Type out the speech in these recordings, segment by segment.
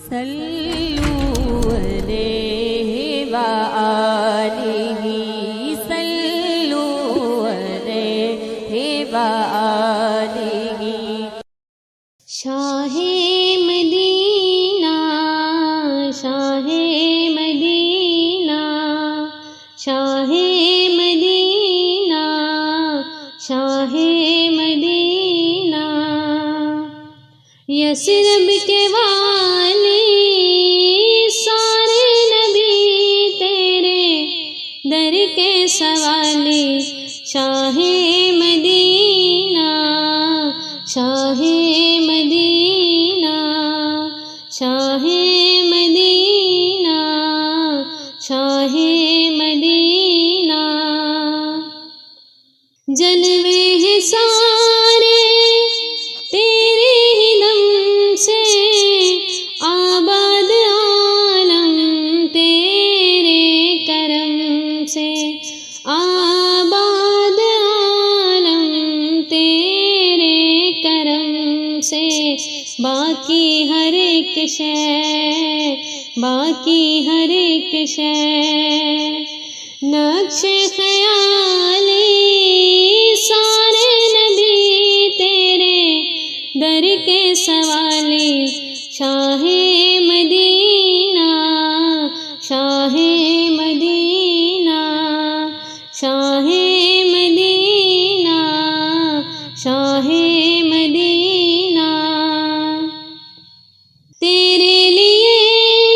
صلوا علیہ وآلہ صلوا علیہ وآلہ۔ شاہ مدینہ شاہ مدینہ شاہ مدینہ شاہ مدینہ، یثرب کے والی سارے نبی تیرے در کے سوالی، شاہ مدینہ شاہ مدینہ شاہ مدینہ شاہ مدینہ، جلوے ہیں سارے تیرے ہی دم سے، آباد عالم تیرے کرم سے، آباد عالم تیرے کرم سے، باقی ہر ایک شے باقی ہر ایک شے، نقش خیالی سارے نبی تیرے در کے سوالی، شاہ مدینہ شاہ مدینہ شاہ مدینہ شاہ مدینہ، تیرے لیے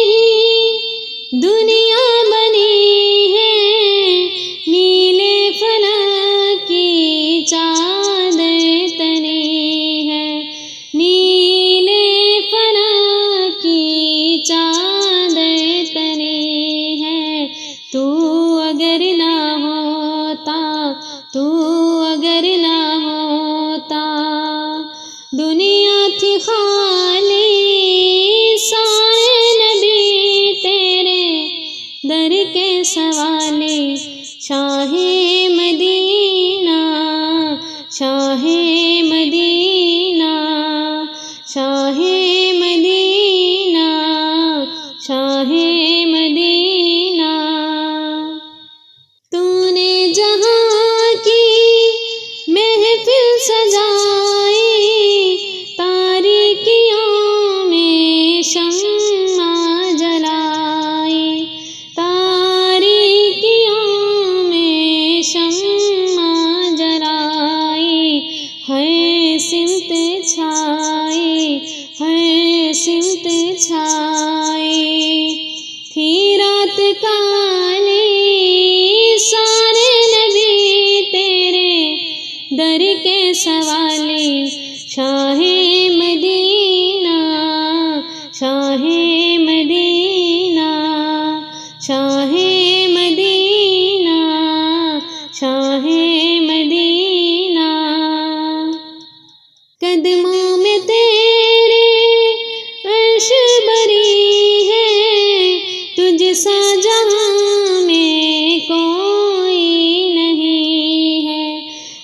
ہی دنیا بنی ہے، نیلے فلک کی چادر تنی ہے، نیلے فلک کی چادر تنی ہے، تو اگر نہ ہوتا تو اگر نہ ہوتا، دنیا تھی خالی سارے نبی تیرے در کے سوالی، شاہ مدینہ شاہ مدینہ شاہ مدینہ شاہ مدینہ، تو نے جہاں کی محفل سجائی، تاریکیوں میں شمع جلائی، تاریکیوں میں شمع جلائی، ہر سمت چھائی ہر سمت چھائی، تھی رات کالی سارے نبی تیرے در کے سوالی، شاہ مدینہ شاہ مدینہ شاہ مدینہ شاہ مدینہ، قدموں میں تیرے عرش بری ہے، تجھ سا جہاں میں کوئی نہیں ہے،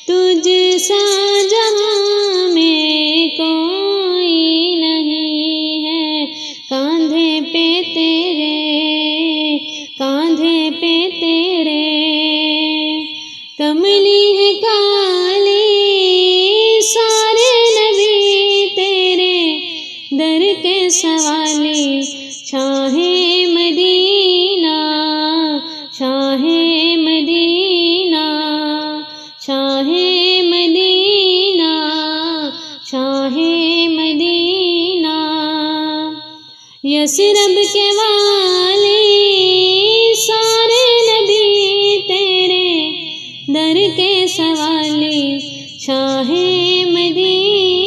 تجھ سا جہاں میں کوئی نہیں ہے، کاندھے پہ تیرے کاندھے پہ تیرے کملی ہے کالی سارے نبی تیرے در کے سوالی، شاہ مدینہ شاہ مدینہ شاہ مدینہ شاہ مدینہ، یثرب کے والی سارے نبی تیرے در کے سوالی، شاہ مدینہ